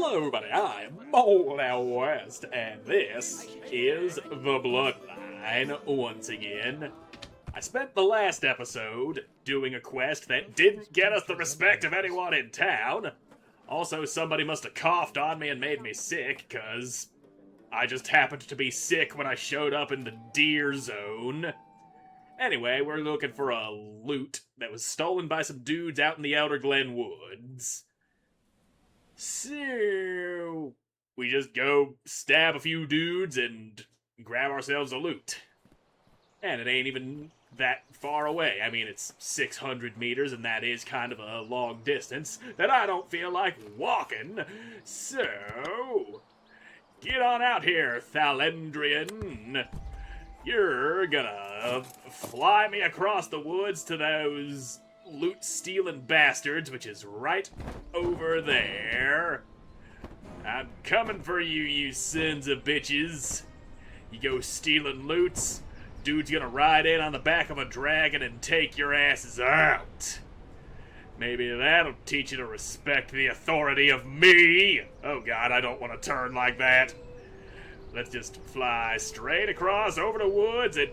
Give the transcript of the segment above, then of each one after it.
Hello everybody, I'm Moldy West, and this is the Bloodline once again. I spent the last episode doing a quest that didn't get us the respect of anyone in town. Also, somebody must have coughed on me and made me sick, cause I just happened to be sick when I showed up in the deer zone. Anyway, we're looking for a loot that was stolen by some dudes out in the Outer Glen Woods. So, we just go stab a few dudes and grab ourselves a loot. And it ain't even that far away. I mean, it's 600 meters, and that is kind of a long distance that I don't feel like walking. So, get on out here, Thalendrian. You're gonna fly me across the woods to those loot-stealing bastards, which is right over there. I'm coming for you, you sons of bitches. You go stealing loots, dude's gonna ride in on the back of a dragon and take your asses out. Maybe that'll teach you to respect the authority of me. Oh god, I don't want to turn like that. Let's just fly straight across over the woods and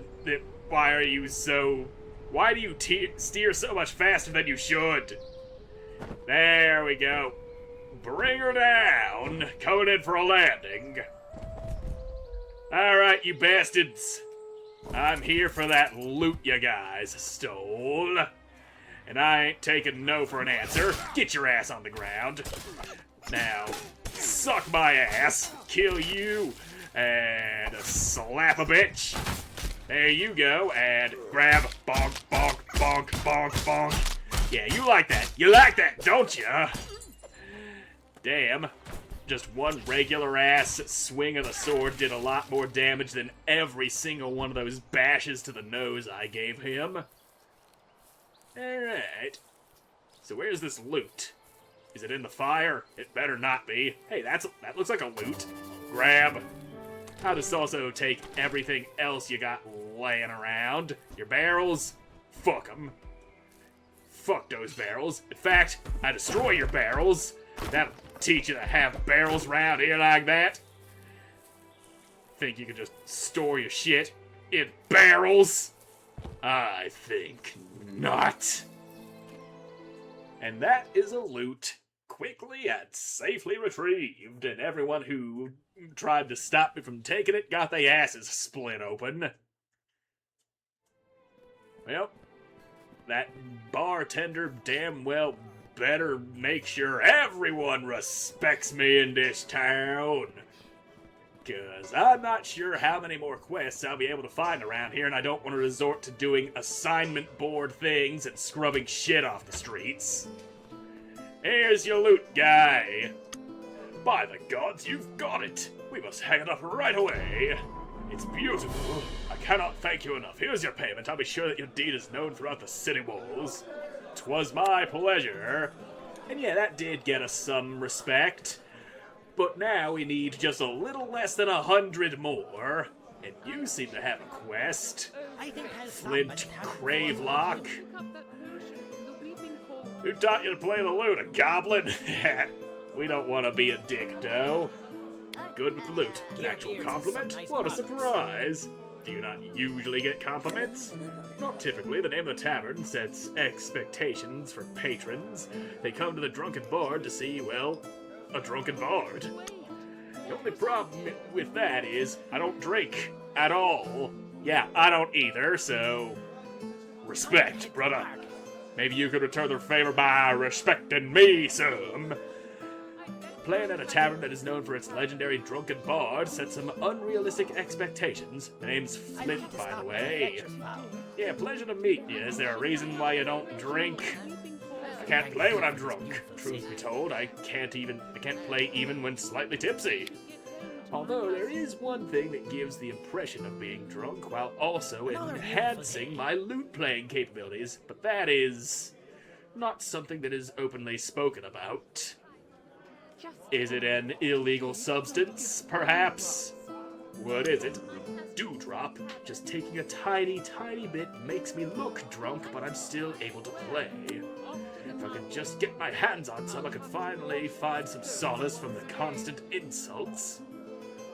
why do you steer so much faster than you should? There we go. Bring her down. Coming in for a landing. Alright, you bastards. I'm here for that loot you guys stole. And I ain't taking no for an answer. Get your ass on the ground. Now, suck my ass. Kill you. And slap a bitch. There you go, and grab, bonk, bonk, bonk, bonk, bonk. Yeah, you like that. You like that, don't ya? Damn. Just one regular ass swing of the sword did a lot more damage than every single one of those bashes to the nose I gave him. Alright. So where's this loot? Is it in the fire? It better not be. Hey, that looks like a loot. Grab. I'll just also take everything else you got laying around. Your barrels, fuck them. Fuck those barrels. In fact, I destroy your barrels. That'll teach you to have barrels around here like that. Think you can just store your shit in barrels? I think not. And that is a loot quickly and safely retrieved, and everyone who tried to stop me from taking it got their asses split open. Well, that bartender damn well better make sure everyone respects me in this town. Cause I'm not sure how many more quests I'll be able to find around here, and I don't want to resort to doing assignment board things and scrubbing shit off the streets. Here's your loot, guy. By the gods, you've got it. We must hang it up right away. It's beautiful. I cannot thank you enough. Here's your payment. I'll be sure that your deed is known throughout the city walls. 'Twas my pleasure. And yeah, that did get us some respect. But now we need just a little less than 100 more. And you seem to have a quest. Flint Cravelock. Who taught you to play the lute? A goblin? We don't want to be a dick, though. Good with the loot. An actual compliment? What a surprise. Do you not usually get compliments? Not typically. The name of the tavern sets expectations for patrons. They come to the Drunken Bard to see, well, a drunken bard. The only problem with that is I don't drink at all. Yeah, I don't either, so respect, brother. Maybe you could return their favor by respecting me some. Playing at a tavern that is known for its legendary drunken bard sets some unrealistic expectations. The name's Flint, by the way. Yeah, pleasure to meet you. Is there a reason why you don't drink? I can't play when I'm drunk. Truth be told, I can't play even when slightly tipsy. Although there is one thing that gives the impression of being drunk while also enhancing my lute playing capabilities, but that is not something that is openly spoken about. Is it an illegal substance, perhaps? What is it? Dewdrop. Just taking a tiny, tiny bit makes me look drunk, but I'm still able to play. For I could just get my hands on some, I could finally find some solace from the constant insults.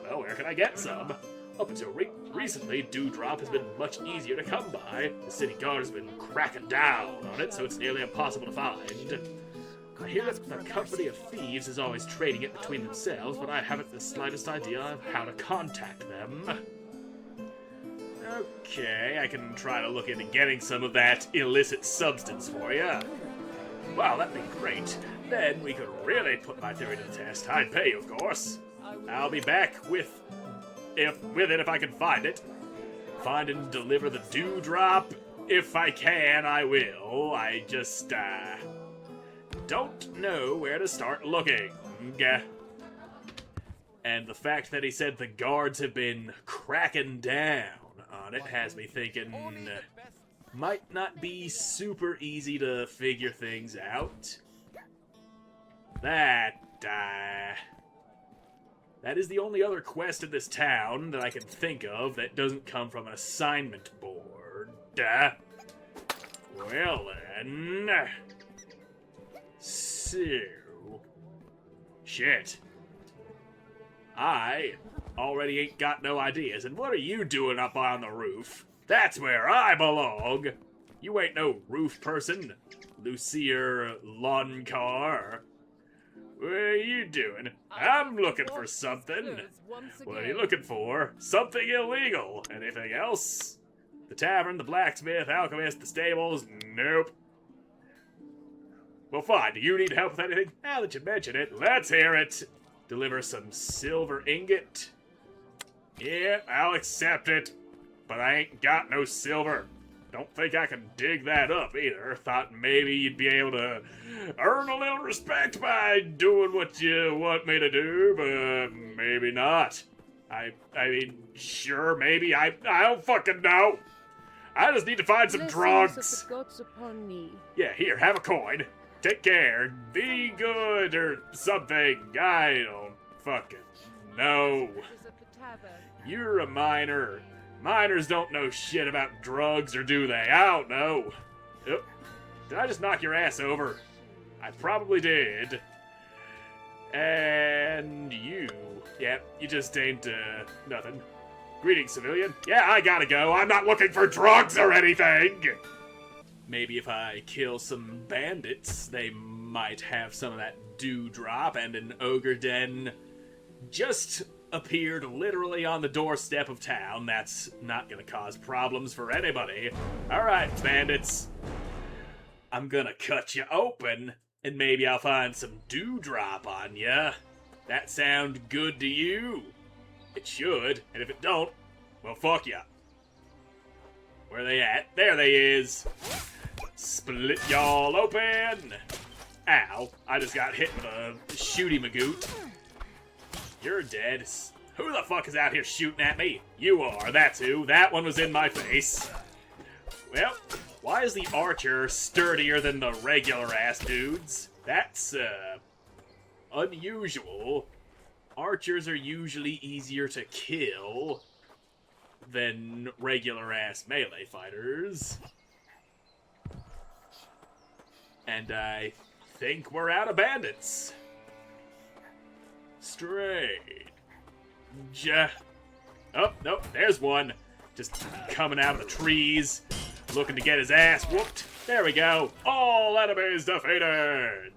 Well, where can I get some? Up until recently, Dewdrop has been much easier to come by. The city guard has been cracking down on it, so it's nearly impossible to find. I hear that the company of thieves is always trading it between themselves, but I haven't the slightest idea of how to contact them. Okay, I can try to look into getting some of that illicit substance for you. Wow, that'd be great. Then we could really put my theory to the test. I'd pay you, of course. I'll be back with it if I can find it. Find and deliver the Dewdrop. If I can, I will. I just, don't know where to start looking. And the fact that he said the guards have been cracking down on it has me thinking might not be super easy to figure things out. That is the only other quest in this town that I can think of that doesn't come from an assignment board. Well then... So... Shit. I already ain't got no ideas, and what are you doing up on the roof? That's where I belong! You ain't no roof person, Lucier Lawncar. What are you doing? I'm looking for something. What are you looking for? Something illegal. Anything else? The tavern, the blacksmith, alchemist, the stables? Nope. Well, fine. Do you need help with anything? Now that you mention it, let's hear it. Deliver some silver ingot? Yeah, I'll accept it. But I ain't got no silver. Don't think I can dig that up either. Thought maybe you'd be able to earn a little respect by doing what you want me to do, but maybe not. I mean, sure, maybe. I don't fucking know. I just need to find some drugs. Yeah, here, have a coin. Take care. Be good or something. I don't fucking know. You're a minor. Minors don't know shit about drugs, or do they? I don't know. Oh, did I just knock your ass over? I probably did. And you... Yeah, you just ain't, nothing. Greetings, civilian. Yeah, I gotta go. I'm not looking for drugs or anything! Maybe if I kill some bandits, they might have some of that Dewdrop, and an ogre den just appeared literally on the doorstep of town. That's not gonna cause problems for anybody. Alright, bandits. I'm gonna cut you open, and maybe I'll find some Dewdrop on ya. That sound good to you? It should, and if it don't, well, fuck ya. Where they at? There they is. Split y'all open. Ow, I just got hit with a shooty magoot. You're dead. Who the fuck is out here shooting at me? You are, that's who. That one was in my face. Well, why is the archer sturdier than the regular ass dudes? That's, unusual. Archers are usually easier to kill than regular ass melee fighters. And I think we're out of bandits. Strange. Oh, nope, there's one. Just coming out of the trees, looking to get his ass whooped. There we go. All enemies defeated.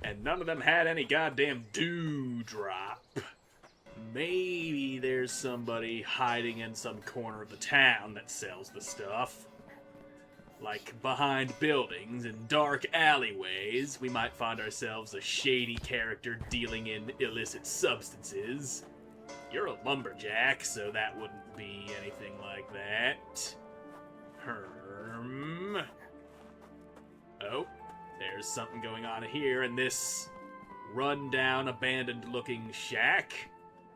And none of them had any goddamn Dewdrop. Maybe there's somebody hiding in some corner of the town that sells the stuff. Like behind buildings and dark alleyways, we might find ourselves a shady character dealing in illicit substances. You're a lumberjack, so that wouldn't be anything like that. Oh, there's something going on here in this run-down, abandoned-looking shack.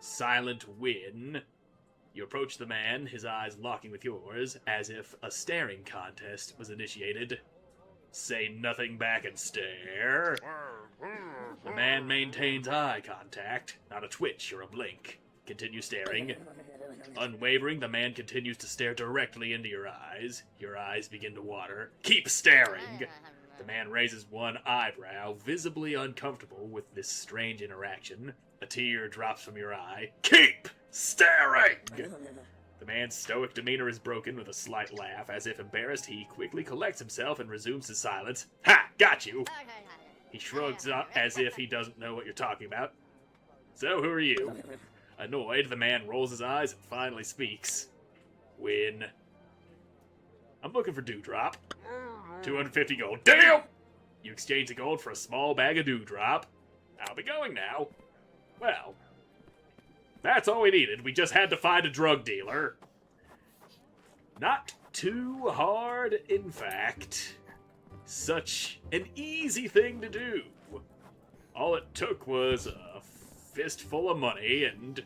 Silent Win. You approach the man, his eyes locking with yours, as if a staring contest was initiated. Say nothing back and stare. The man maintains eye contact, not a twitch or a blink. Continue staring. Unwavering, the man continues to stare directly into your eyes. Your eyes begin to water. Keep staring! The man raises one eyebrow, visibly uncomfortable with this strange interaction. A tear drops from your eye. Keep staring! The man's stoic demeanor is broken with a slight laugh. As if embarrassed, he quickly collects himself and resumes his silence. Ha! Got you! He shrugs up as if he doesn't know what you're talking about. So, who are you? Annoyed, the man rolls his eyes and finally speaks. Win. I'm looking for Dewdrop. 250 gold. Damn! You exchange the gold for a small bag of Dewdrop. I'll be going now. Well, that's all we needed. We just had to find a drug dealer. Not too hard, in fact. Such an easy thing to do. All it took was a fistful of money, and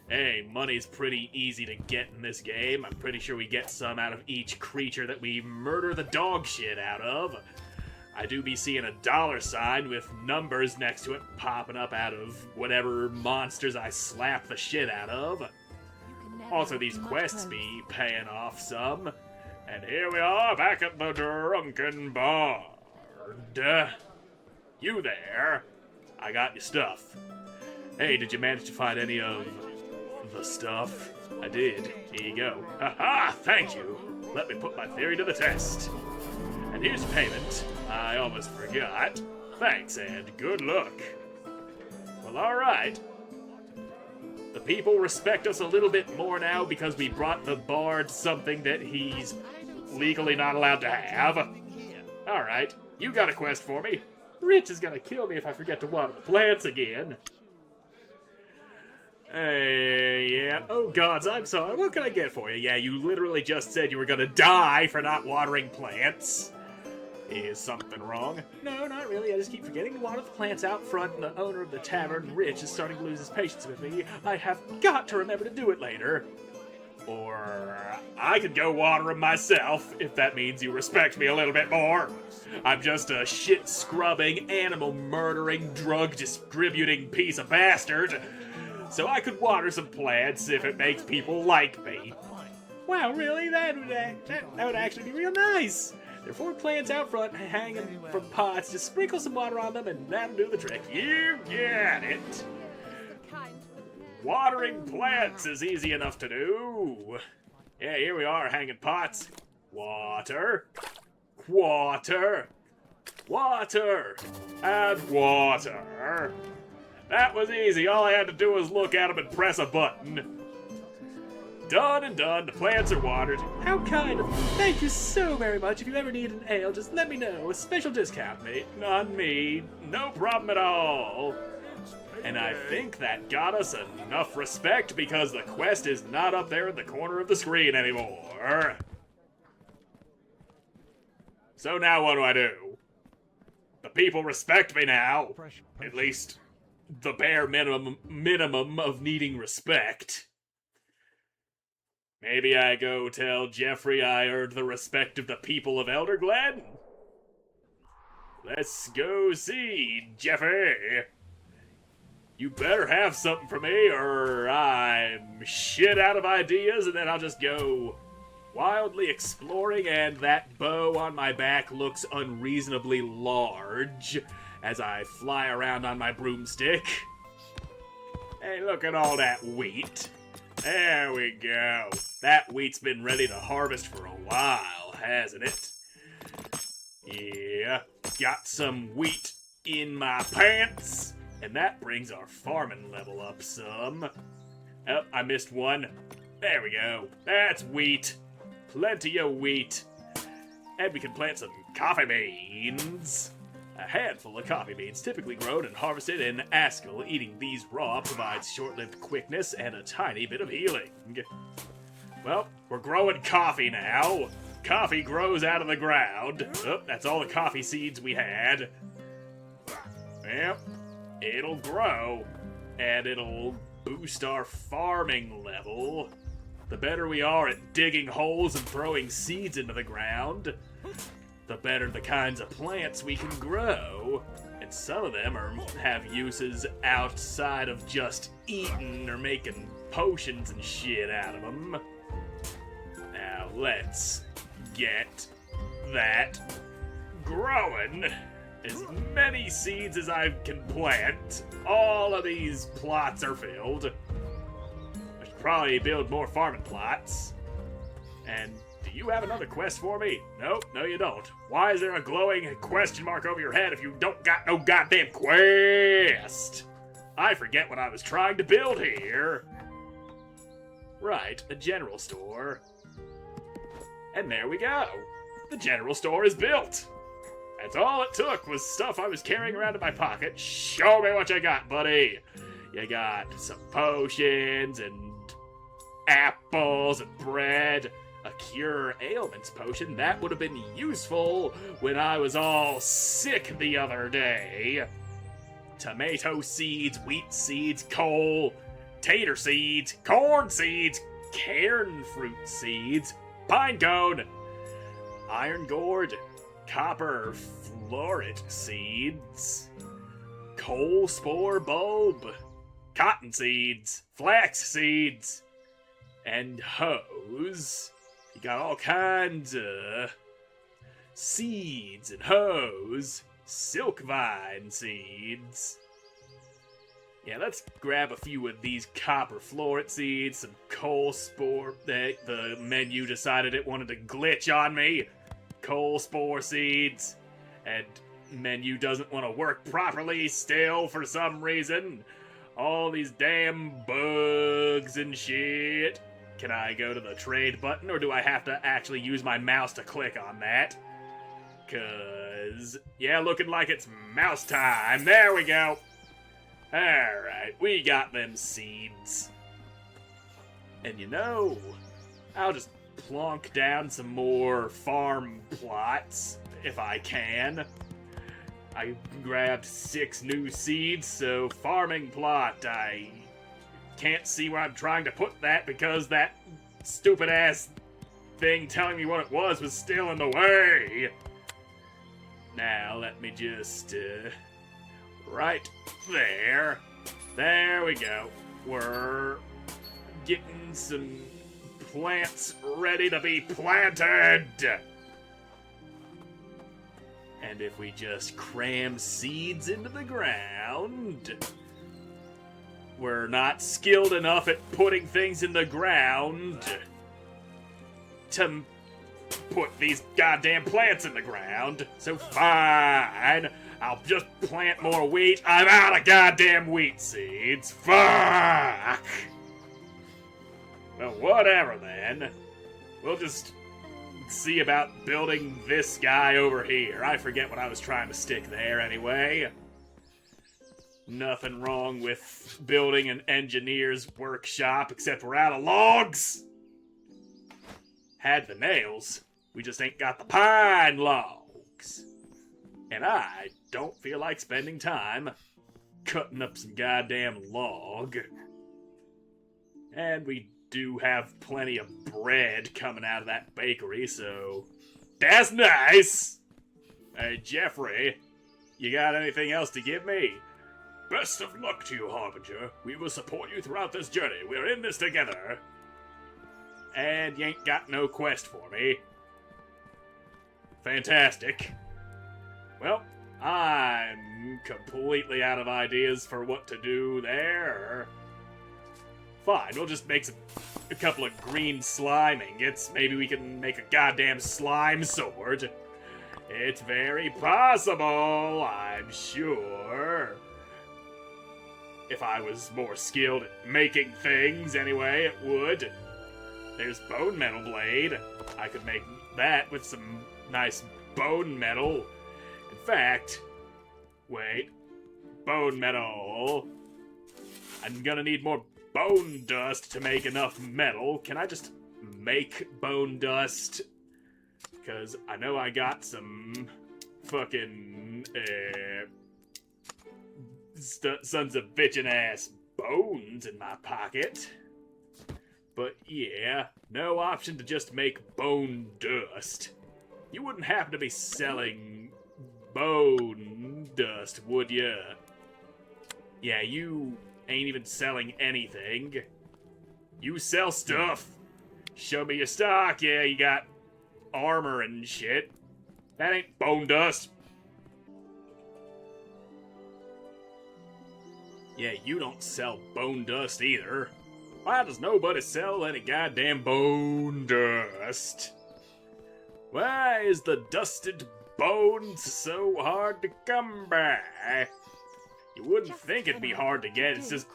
hey, money's pretty easy to get in this game. I'm pretty sure we get some out of each creature that we murder the dog shit out of. I do be seeing a dollar sign with numbers next to it popping up out of whatever monsters I slap the shit out of. Also, these quests be paying off some. And here we are, back at the Drunken Bard. You there? I got your stuff. Hey, did you manage to find any of the stuff? I did. Here you go. Ha-ha! Thank you. Let me put my theory to the test. And here's payment. I almost forgot. Thanks, and good luck. Well, alright. The people respect us a little bit more now because we brought the bard something that he's legally not allowed to have. Alright, you got a quest for me. Rich is gonna kill me if I forget to water the plants again. Yeah. Oh, gods, I'm sorry. What can I get for you? Yeah, you literally just said you were gonna die for not watering plants. Is something wrong? No, not really. I just keep forgetting to water the plants out front, and the owner of the tavern, Rich, is starting to lose his patience with me. I have got to remember to do it later. Or I could go water them myself, if that means you respect me a little bit more. I'm just a shit-scrubbing, animal-murdering, drug-distributing piece of bastard. So I could water some plants if it makes people like me. Wow, really? That would actually be real nice. There are 4 plants out front hanging from pots. Just sprinkle some water on them and that'll do the trick. You get it. Watering plants is easy enough to do. Yeah, here we are, hanging pots. Water. Water. Water. And water. That was easy. All I had to do was look at them and press a button. Done and done. The plants are watered. How kind of you. Thank you so very much. If you ever need an ale, just let me know. A special discount, mate. On me. No problem at all. And I think that got us enough respect because the quest is not up there in the corner of the screen anymore. So now what do I do? The people respect me now. At least the bare minimum of needing respect. Maybe I go tell Jeffrey I earned the respect of the people of Elderglen? Let's go see, Jeffrey. You better have something for me or I'm shit out of ideas and then I'll just go wildly exploring and that bow on my back looks unreasonably large as I fly around on my broomstick. Hey, look at all that wheat. There we go. That wheat's been ready to harvest for a while, hasn't it? Yeah, got some wheat in my pants. And that brings our farming level up some. Oh, I missed one. There we go. That's wheat. Plenty of wheat. And we can plant some coffee beans. A handful of coffee beans, typically grown and harvested in Askell. Eating these raw provides short-lived quickness and a tiny bit of healing. Well, we're growing coffee now. Coffee grows out of the ground. Oh, that's all the coffee seeds we had. Yep. It'll grow, and it'll boost our farming level. The better we are at digging holes and throwing seeds into the ground, the better the kinds of plants we can grow. And some of them have uses outside of just eating or making potions and shit out of them. Now let's get that growing as many seeds as I can plant. All of these plots are filled. I should probably build more farming plots. And do you have another quest for me? Nope, no you don't. Why is there a glowing question mark over your head if you don't got no goddamn quest? I forget what I was trying to build here. Right, a general store. And there we go. The general store is built. That's all it took was stuff I was carrying around in my pocket. Show me what you got, buddy. You got some potions and apples and bread. A cure ailments potion. That would have been useful when I was all sick the other day. Tomato seeds, wheat seeds, coal, tater seeds, corn seeds, cairn fruit seeds, pine cone, iron gourd, copper floret seeds, coal spore bulb, cotton seeds, flax seeds, and hose. You got all kinds of seeds and hose, silk vine seeds. Yeah, let's grab a few of these copper floret seeds, some coal spore. The menu decided it wanted to glitch on me. Coal spore seeds. And menu doesn't want to work properly still for some reason. All these damn bugs and shit. Can I go to the trade button, or do I have to actually use my mouse to click on that? Cause, yeah, looking like it's mouse time. There we go. Alright, we got them seeds. And you know, I'll just plonk down some more farm plots, if I can. I grabbed 6 new seeds, so farming plot, I can't see where I'm trying to put that because that stupid-ass thing telling me what it was still in the way. Now, let me just, right there. There we go. We're getting some plants ready to be planted. And if we just cram seeds into the ground, we're not skilled enough at putting things in the ground to put these goddamn plants in the ground. So fine, I'll just plant more wheat. I'm out of goddamn wheat seeds. Fuck! Well, whatever then. We'll just see about building this guy over here. I forget what I was trying to stick there anyway. Nothing wrong with building an engineer's workshop, except we're out of logs. Had the nails, we just ain't got the pine logs. And I don't feel like spending time cutting up some goddamn log. And we do have plenty of bread coming out of that bakery, so that's nice. Hey, Jeffrey, you got anything else to give me? Best of luck to you, Harbinger. We will support you throughout this journey. We're in this together. And you ain't got no quest for me. Fantastic. Well, I'm completely out of ideas for what to do there. Fine, we'll just make a couple of green slime ingots. Maybe we can make a goddamn slime sword. It's very possible, I'm sure. If I was more skilled at making things, anyway, it would. There's bone metal blade. I could make that with some nice bone metal. In fact, wait. Bone metal. I'm gonna need more bone dust to make enough metal. Can I just make bone dust? Because I know I got some fucking sons of bitchin' ass bones in my pocket. But yeah, no option to just make bone dust. You wouldn't happen to be selling bone dust, would ya? Yeah, you ain't even selling anything. You sell stuff. Show me your stock. Yeah, you got armor and shit. That ain't bone dust. Yeah, you don't sell bone dust either. Why does nobody sell any goddamn bone dust? Why is the dusted bones so hard to come by? You wouldn't think it'd be hard to get, it's just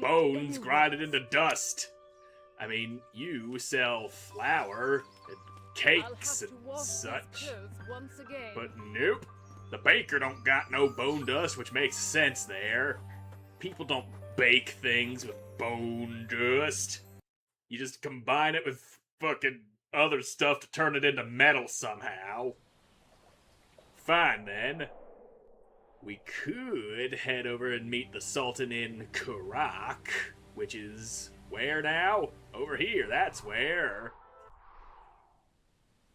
bones grinded into dust. I mean, you sell flour and cakes and such. But nope, the baker don't got no bone dust, which makes sense there. People don't bake things with bone dust. You just combine it with fucking other stuff to turn it into metal somehow. Fine then. We could head over and meet the Sultan in Karak, which is where now? Over here, that's where.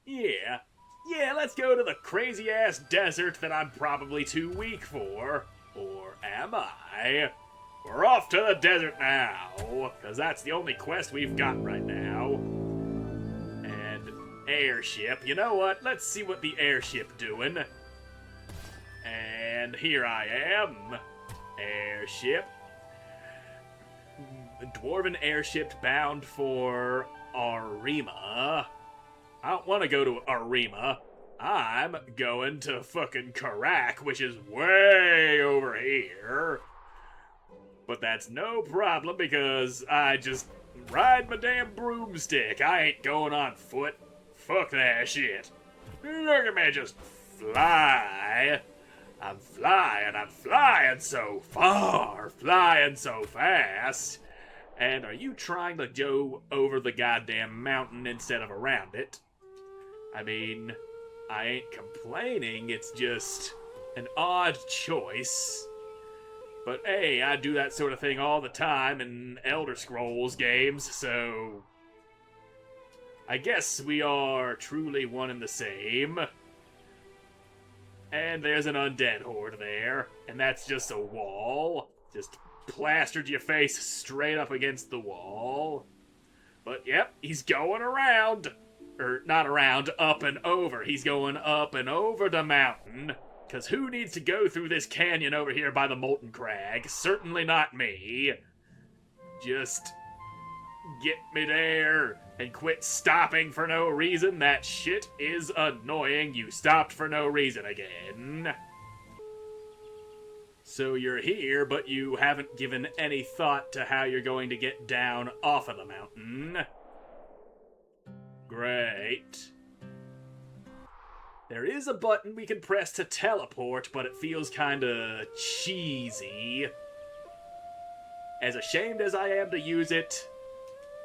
Yeah, let's go to the crazy-ass desert that I'm probably too weak for. Or am I? We're off to the desert now, because that's the only quest we've got right now. And airship, you know what? Let's see what the airship doing. And here I am. Airship. Dwarven airship bound for Arima. I don't want to go to Arima. I'm going to fucking Karak, which is way over here. But that's no problem because I just ride my damn broomstick. I ain't going on foot. Fuck that shit. Look at me just fly. I'm flying so far, flying so fast. And are you trying to go over the goddamn mountain instead of around it? I mean, I ain't complaining, it's just an odd choice. But hey, I do that sort of thing all the time in Elder Scrolls games, so I guess we are truly one and the same. And there's an undead horde there, and that's just a wall. Just plastered your face straight up against the wall. But yep, he's going around. Or not around, up and over. He's going up and over the mountain. Because who needs to go through this canyon over here by the Molten Crag? Certainly not me. Just get me there and quit stopping for no reason. That shit is annoying. You stopped for no reason again. So you're here, but you haven't given any thought to how you're going to get down off of the mountain. Great. There is a button we can press to teleport, but it feels kinda cheesy. As ashamed as I am to use it,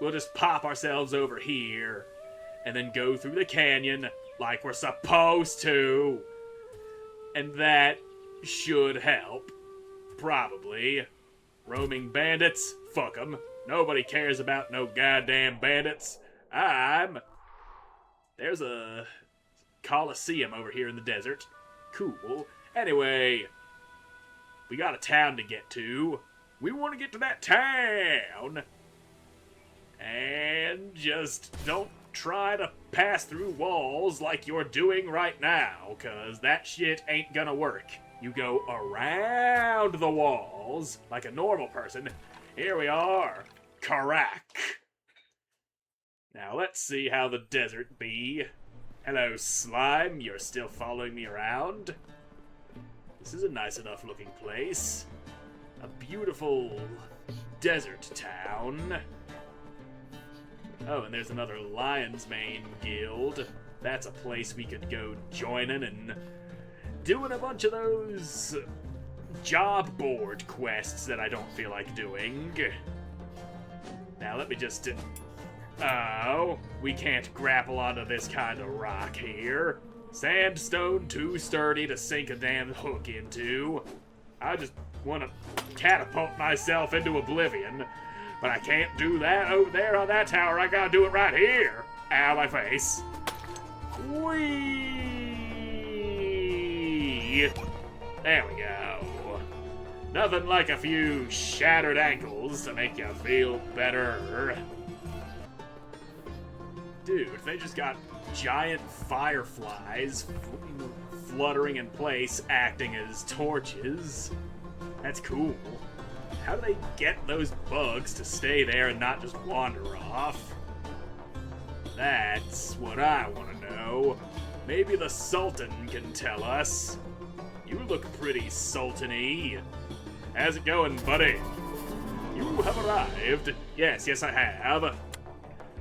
we'll just pop ourselves over here, and then go through the canyon like we're supposed to. And that should help. Probably. Roaming bandits? Fuck 'em. Nobody cares about no goddamn bandits. There's a Coliseum over here in the desert. Cool. Anyway, we got a town to get to. We want to get to that town. And just don't try to pass through walls like you're doing right now, because that shit ain't gonna work. You go around the walls like a normal person. Here we are. Karak. Now let's see how the desert be. Hello, slime. You're still following me around? This is a nice enough looking place. A beautiful desert town. Oh, and there's another Lion's Mane guild. That's a place we could go joining and doing a bunch of those job board quests that I don't feel like doing. Now let me just... Oh, we can't grapple onto this kind of rock here. Sandstone too sturdy to sink a damn hook into. I just want to catapult myself into oblivion, but I can't do that over there on that tower. I gotta do it right here. Ow, my face. Whee! There we go. Nothing like a few shattered ankles to make you feel better. Dude, they just got giant fireflies fluttering in place, acting as torches. That's cool. How do they get those bugs to stay there and not just wander off? That's what I want to know. Maybe the Sultan can tell us. You look pretty sultan-y. How's it going, buddy? You have arrived. Yes, I have.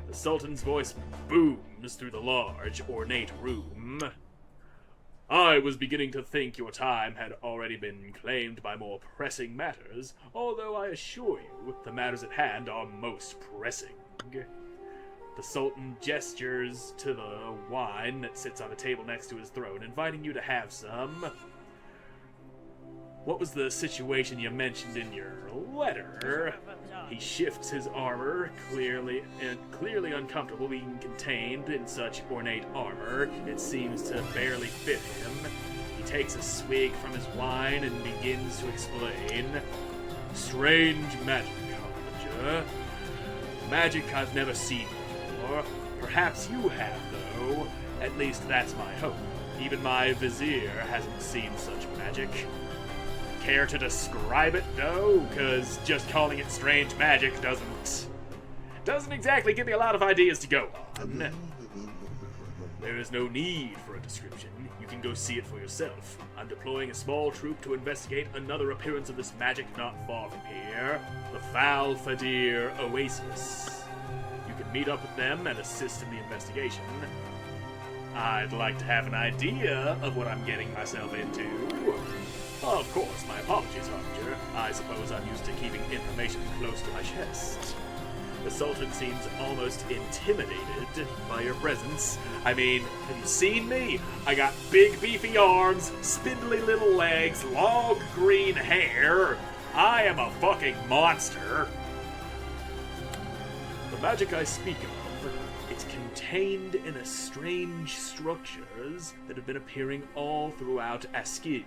The Sultan's voice booms through the large, ornate room. I was beginning to think your time had already been claimed by more pressing matters, although I assure you the matters at hand are most pressing. The Sultan gestures to the wine that sits on a table next to his throne, inviting you to have some. What was the situation you mentioned in your letter? He shifts his armor, clearly uncomfortable being contained in such ornate armor. It seems to barely fit him. He takes a swig from his wine and begins to explain. Strange magic, Harbinger. Magic I've never seen before. Perhaps you have, though. At least that's my hope. Even my vizier hasn't seen such magic. Care to describe it, though? Because just calling it strange magic doesn't exactly give me a lot of ideas to go on. There is no need for a description. You can go see it for yourself. I'm deploying a small troop to investigate another appearance of this magic not far from here, the Falfadir Oasis. You can meet up with them and assist in the investigation. I'd like to have an idea of what I'm getting myself into. Of course, my apologies, Harbinger. I suppose I'm used to keeping information close to my chest. The Sultan seems almost intimidated by your presence. I mean, have you seen me? I got big beefy arms, spindly little legs, long green hair. I am a fucking monster. The magic I speak of, it's contained in a strange structures that have been appearing all throughout Askil.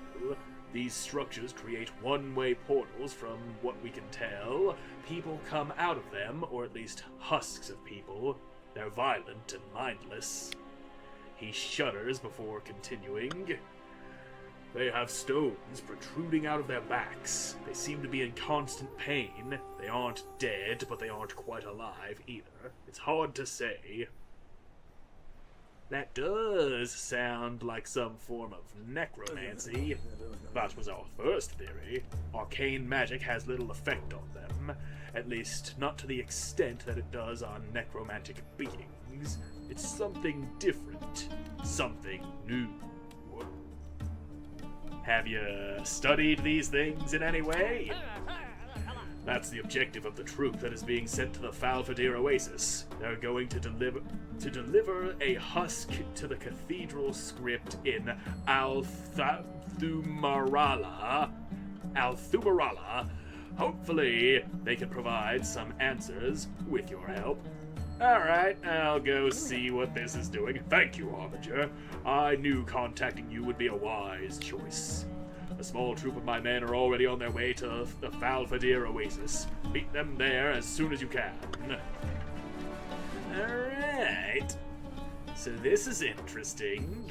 These structures create one-way portals from what we can tell. People come out of them, or at least husks of people. They're violent and mindless. He shudders before continuing. They have stones protruding out of their backs. They seem to be in constant pain. They aren't dead, but they aren't quite alive either. It's hard to say. That does sound like some form of necromancy. That was our first theory. Arcane magic has little effect on them, at least not to the extent that it does on necromantic beings. It's something different, something new. Have you studied these things in any way? That's the objective of the troop that is being sent to the Falfadir Oasis. They're going to deliver a husk to the cathedral script in Althumarala. Hopefully, they can provide some answers with your help. Alright, I'll go see what this is doing. Thank you, Harbinger. I knew contacting you would be a wise choice. A small troop of my men are already on their way to the Falfadir Oasis. Meet them there as soon as you can. Alright. So this is interesting.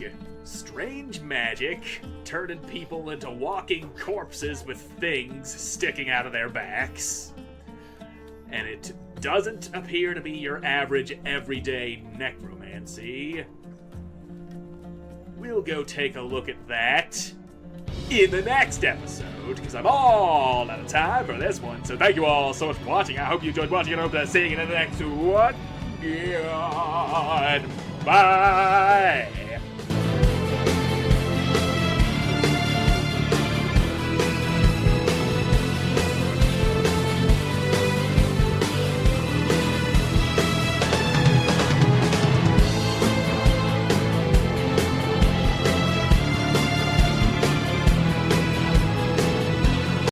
Strange magic, turning people into walking corpses with things sticking out of their backs. And it doesn't appear to be your average everyday necromancy. We'll go take a look at that in the next episode, because I'm all out of time for this one. So thank you all so much for watching. I hope you enjoyed watching, and I hope to see you in the next one. Goodbye.